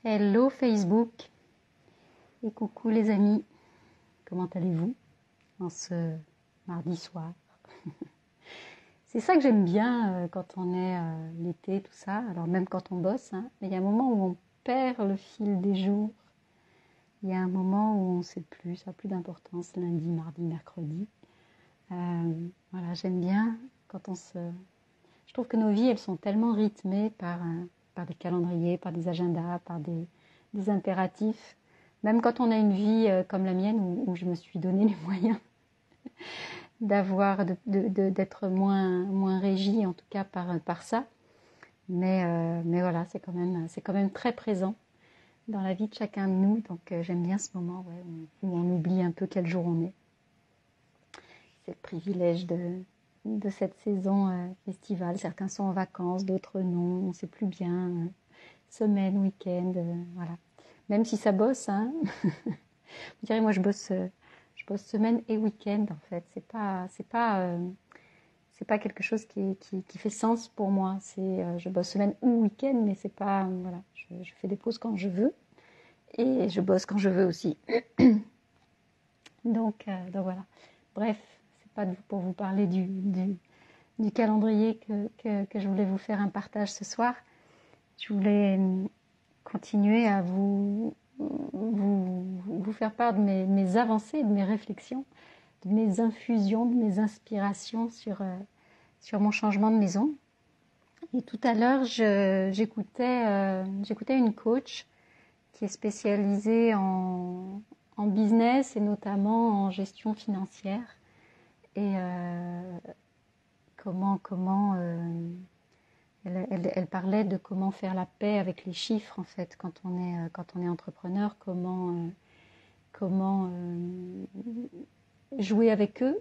Hello Facebook et coucou les amis, comment allez-vous en ce mardi soir? C'est ça que j'aime bien quand on est l'été, tout ça, alors même quand on bosse, hein, mais il y a un moment où on perd le fil des jours, il y a un moment où on ne sait plus, ça n'a plus d'importance, lundi, mardi, mercredi. Voilà, j'aime bien quand on se... Je trouve que nos vies, elles sont tellement rythmées par des calendriers, par des agendas, par des impératifs. Même quand on a une vie comme la mienne, où je me suis donné les moyens d'être moins régie, en tout cas par ça. Mais voilà, c'est quand même très présent dans la vie de chacun de nous. Donc j'aime bien ce moment où on oublie un peu quel jour on est. C'est le privilège de cette saison estivale. Certains sont en vacances, d'autres non, on ne sait plus bien. Semaine, week-end, voilà. Même si ça bosse, hein. Vous direz, moi je bosse semaine et week-end en fait. C'est pas quelque chose qui fait sens pour moi. Je bosse semaine ou week-end, mais c'est pas, voilà. Je fais des pauses quand je veux et je bosse quand je veux aussi. Donc voilà. Bref, c'est pas pour vous parler du calendrier que je voulais vous faire un partage ce soir. Je voulais continuer à vous faire part de mes avancées, de mes réflexions, de mes infusions, de mes inspirations sur mon changement de maison. Et tout à l'heure, j'écoutais une coach qui est spécialisée en business et notamment en gestion financière. Et elle parlait de comment faire la paix avec les chiffres en fait quand on est entrepreneur, comment jouer avec eux,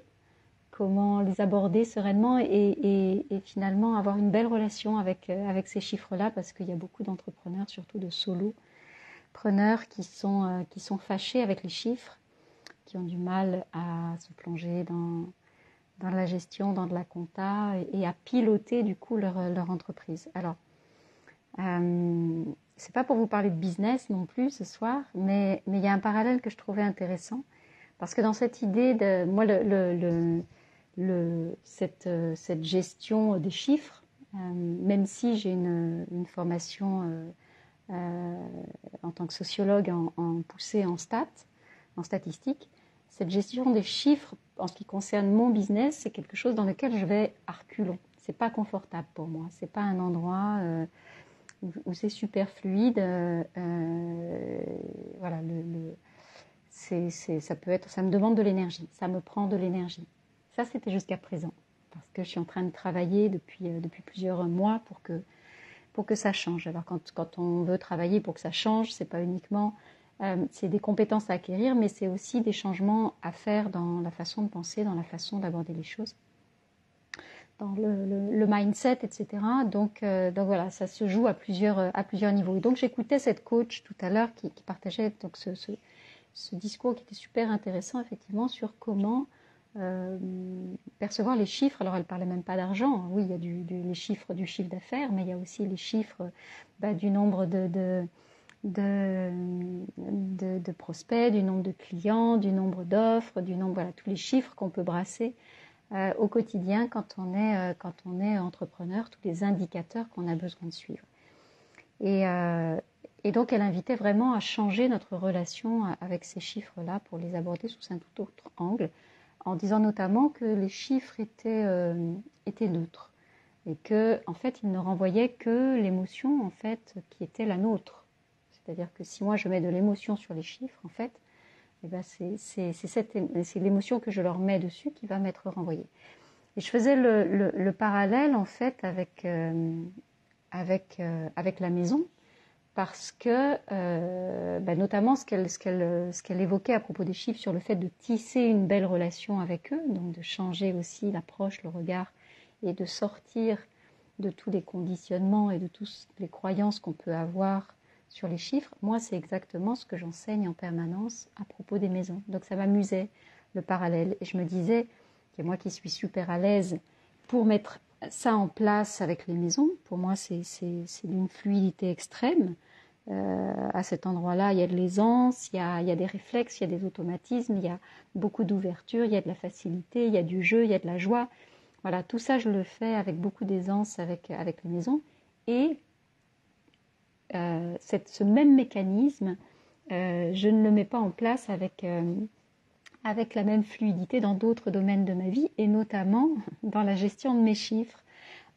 comment les aborder sereinement et finalement avoir une belle relation avec ces chiffres-là, parce qu'il y a beaucoup d'entrepreneurs, surtout de solopreneurs, qui sont fâchés avec les chiffres, qui ont du mal à se plonger dans la gestion, dans de la compta et à piloter du coup leur entreprise. Alors, c'est pas pour vous parler de business non plus ce soir, mais il y a un parallèle que je trouvais intéressant, parce que dans cette idée de moi cette gestion des chiffres, même si j'ai une formation en tant que sociologue en poussée en statistique, cette gestion des chiffres en ce qui concerne mon business, c'est quelque chose dans lequel je vais à reculons. C'est pas confortable pour moi. C'est pas un endroit où c'est super fluide. Voilà, ça me demande de l'énergie. Ça me prend de l'énergie. Ça, c'était jusqu'à présent, parce que je suis en train de travailler depuis plusieurs mois pour que ça change. Alors quand on veut travailler pour que ça change, c'est pas uniquement c'est des compétences à acquérir, mais c'est aussi des changements à faire dans la façon de penser, dans la façon d'aborder les choses, dans le mindset, etc. Donc voilà, ça se joue à plusieurs niveaux. Et donc j'écoutais cette coach tout à l'heure qui partageait donc ce discours qui était super intéressant effectivement sur comment percevoir les chiffres. Alors elle parlait même pas d'argent. Oui, il y a les chiffres du chiffre d'affaires, mais il y a aussi les chiffres du nombre de prospects, du nombre de clients, du nombre d'offres, voilà, tous les chiffres qu'on peut brasser au quotidien quand on est entrepreneur, tous les indicateurs qu'on a besoin de suivre. Et donc elle invitait vraiment à changer notre relation avec ces chiffres-là pour les aborder sous un tout autre angle, en disant notamment que les chiffres étaient neutres et que en fait ils ne renvoyaient que l'émotion en fait qui était la nôtre. C'est-à-dire que si moi je mets de l'émotion sur les chiffres, en fait, eh ben c'est l'émotion que je leur mets dessus qui va m'être renvoyée. Et je faisais le parallèle en fait avec la maison, parce que notamment ce qu'elle évoquait à propos des chiffres sur le fait de tisser une belle relation avec eux, donc de changer aussi l'approche, le regard, et de sortir de tous les conditionnements et de toutes les croyances qu'on peut avoir sur les chiffres. Moi, c'est exactement ce que j'enseigne en permanence à propos des maisons. Donc ça m'amusait, le parallèle. Et je me disais que moi qui suis super à l'aise pour mettre ça en place avec les maisons, pour moi c'est d'une fluidité extrême. À cet endroit-là, il y a de l'aisance, il y a des réflexes, il y a des automatismes, il y a beaucoup d'ouverture, il y a de la facilité, il y a du jeu, il y a de la joie. Voilà, tout ça, je le fais avec beaucoup d'aisance avec les maisons. Et ce même mécanisme, je ne le mets pas en place avec la même fluidité dans d'autres domaines de ma vie, et notamment dans la gestion de mes chiffres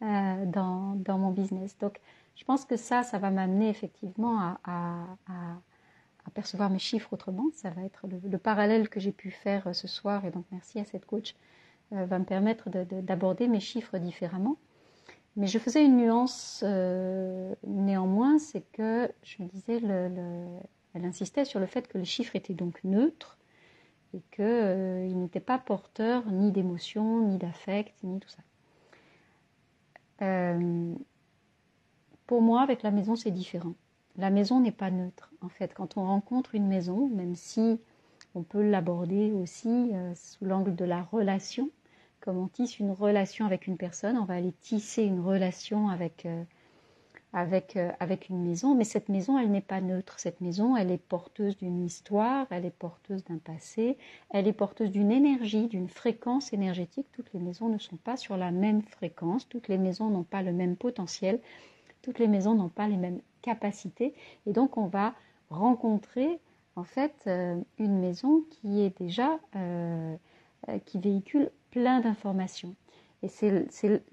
dans mon business. Donc, je pense que ça va m'amener effectivement à percevoir mes chiffres autrement. Ça va être le parallèle que j'ai pu faire ce soir, et donc merci à cette coach, va me permettre d'aborder mes chiffres différemment. Mais je faisais une nuance néanmoins, c'est que je me disais, elle insistait sur le fait que les chiffres étaient donc neutres et qu'ils n'étaient pas porteurs ni d'émotions, ni d'affect, ni tout ça. Pour moi, avec la maison, c'est différent. La maison n'est pas neutre. En fait, quand on rencontre une maison, même si on peut l'aborder aussi sous l'angle de la relation, comme on tisse une relation avec une personne, on va aller tisser une relation avec une maison, mais cette maison, elle n'est pas neutre. Cette maison, elle est porteuse d'une histoire, elle est porteuse d'un passé, elle est porteuse d'une énergie, d'une fréquence énergétique. Toutes les maisons ne sont pas sur la même fréquence, toutes les maisons n'ont pas le même potentiel, toutes les maisons n'ont pas les mêmes capacités, et donc on va rencontrer en fait une maison qui est déjà qui véhicule plein d'informations. Et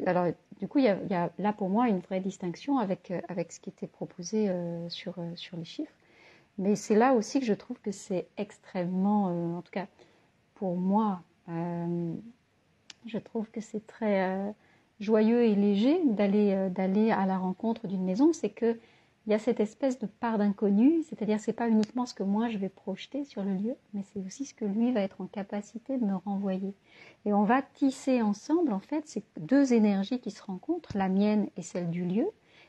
alors, du coup, il y a là pour moi une vraie distinction avec ce qui était proposé sur les chiffres. Mais c'est là aussi que je trouve que c'est extrêmement, en tout cas pour moi, je trouve que c'est très joyeux et léger d'aller à la rencontre d'une maison. C'est que il y a cette espèce de part d'inconnu, c'est-à-dire c'est pas uniquement ce que moi je vais projeter sur le lieu, mais c'est aussi ce que lui va être en capacité de me renvoyer. Et on va tisser ensemble, en fait, ces deux énergies qui se rencontrent, la mienne et celle du lieu,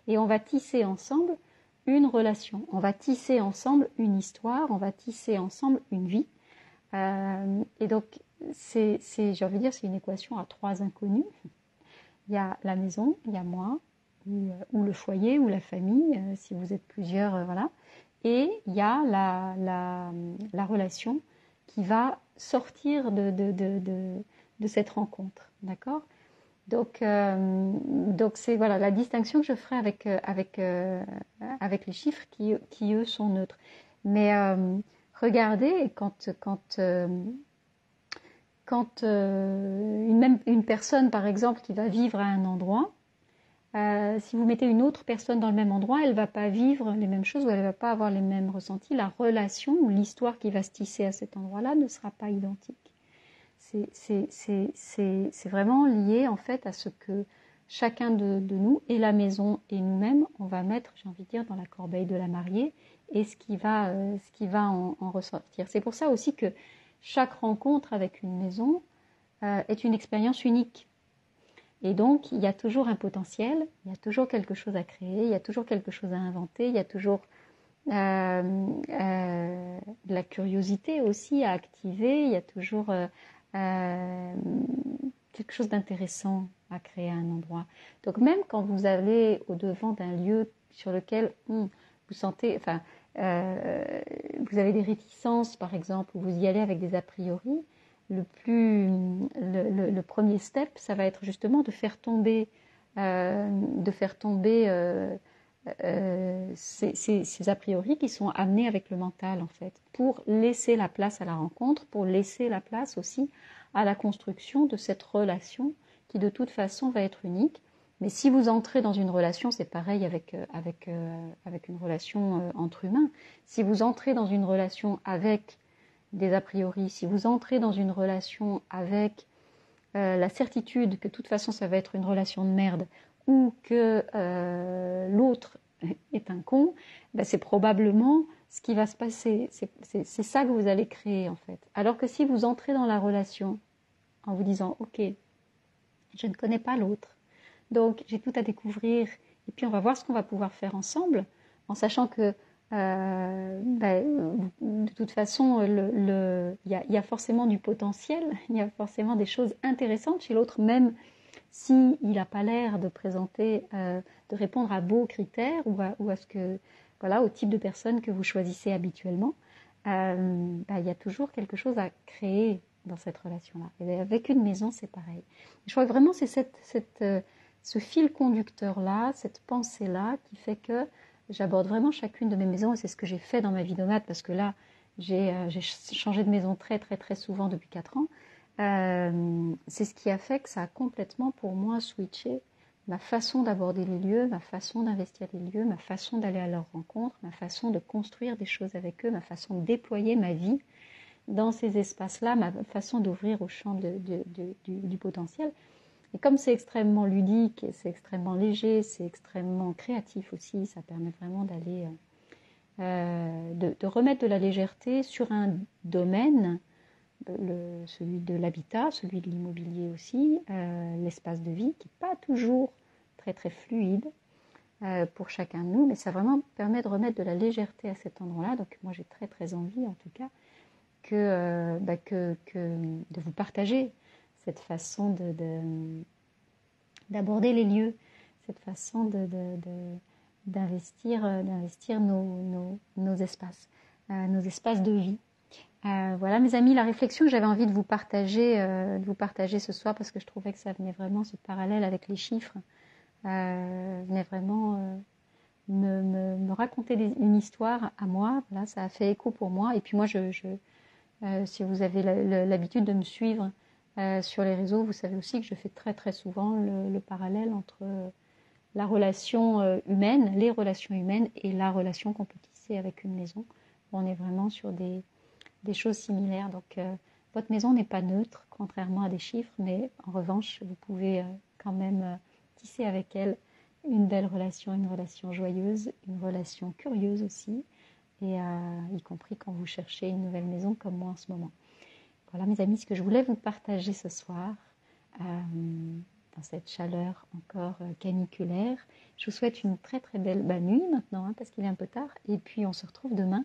et on va tisser ensemble une relation, on va tisser ensemble une histoire, on va tisser ensemble une vie. Et donc, j'ai envie de dire, c'est une équation à trois inconnus. Il y a la maison, il y a moi, ou le foyer, ou la famille, si vous êtes plusieurs, voilà. Et il y a la relation qui va sortir de cette rencontre, d'accord ? Donc c'est voilà la distinction que je ferai avec les chiffres qui eux sont neutres. Mais regardez quand une personne par exemple qui va vivre à un endroit, si vous mettez une autre personne dans le même endroit, elle ne va pas vivre les mêmes choses ou elle ne va pas avoir les mêmes ressentis. La relation ou l'histoire qui va se tisser à cet endroit-là ne sera pas identique. C'est vraiment lié en fait à ce que chacun de nous, et la maison et nous-mêmes, on va mettre, j'ai envie de dire, dans la corbeille de la mariée, et ce qui va en ressortir. C'est pour ça aussi que chaque rencontre avec une maison est une expérience unique. Et donc, il y a toujours un potentiel, il y a toujours quelque chose à créer, il y a toujours quelque chose à inventer, il y a toujours de la curiosité aussi à activer, il y a toujours quelque chose d'intéressant à créer à un endroit. Donc même quand vous allez au-devant d'un lieu sur lequel vous sentez, vous avez des réticences par exemple, ou vous y allez avec des a priori, le premier step, ça va être justement de faire tomber ces a priori qui sont amenés avec le mental en fait, pour laisser la place à la rencontre, pour laisser la place aussi à la construction de cette relation qui de toute façon va être unique. Mais si vous entrez dans une relation, c'est pareil avec une relation entre humains. Si vous entrez dans une relation avec des a priori, si vous entrez dans une relation avec la certitude que de toute façon ça va être une relation de merde, ou que l'autre est un con, ben c'est probablement ce qui va se passer. C'est ça que vous allez créer en fait. Alors que si vous entrez dans la relation en vous disant ok, je ne connais pas l'autre, donc j'ai tout à découvrir, et puis on va voir ce qu'on va pouvoir faire ensemble, en sachant que de toute façon, il y a forcément du potentiel, il y a forcément des choses intéressantes chez l'autre, même s'il n'a pas l'air de présenter, de répondre à beaux critères ou à ce que voilà, au type de personne que vous choisissez habituellement, il y a toujours quelque chose à créer dans cette relation-là. Et avec une maison, c'est pareil. Je crois que vraiment, c'est ce fil conducteur-là, cette pensée-là qui fait que j'aborde vraiment chacune de mes maisons, et c'est ce que j'ai fait dans ma vie de nomade, parce que là, j'ai changé de maison très très très souvent depuis 4 ans. C'est ce qui a fait que ça a complètement pour moi switché ma façon d'aborder les lieux, ma façon d'investir les lieux, ma façon d'aller à leur rencontre, ma façon de construire des choses avec eux, ma façon de déployer ma vie dans ces espaces-là, ma façon d'ouvrir au champ du potentiel. Et comme c'est extrêmement ludique, c'est extrêmement léger, c'est extrêmement créatif aussi, ça permet vraiment d'aller de remettre de la légèreté sur un domaine, celui de l'habitat, celui de l'immobilier aussi, l'espace de vie qui n'est pas toujours très très fluide pour chacun de nous, mais ça vraiment permet de remettre de la légèreté à cet endroit-là. Donc moi j'ai très très envie en tout cas que de vous partager cette façon d'aborder les lieux, cette façon d'investir nos espaces de vie. Voilà mes amis, la réflexion que j'avais envie de vous partager ce soir, parce que je trouvais que ça venait vraiment, ce parallèle avec les chiffres, venait vraiment me raconter une histoire à moi. Voilà, ça a fait écho pour moi. Et puis moi, si vous avez l'habitude de me suivre sur les réseaux, vous savez aussi que je fais très très souvent le parallèle entre la relation humaine, les relations humaines et la relation qu'on peut tisser avec une maison. On est vraiment sur des choses similaires. Donc votre maison n'est pas neutre, contrairement à des chiffres, mais en revanche, vous pouvez quand même tisser avec elle une belle relation, une relation joyeuse, une relation curieuse aussi, et y compris quand vous cherchez une nouvelle maison comme moi en ce moment. Voilà mes amis, ce que je voulais vous partager ce soir, dans cette chaleur encore caniculaire. Je vous souhaite une très très belle nuit maintenant, parce qu'il est un peu tard, et puis on se retrouve demain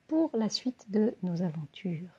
pour la suite de nos aventures.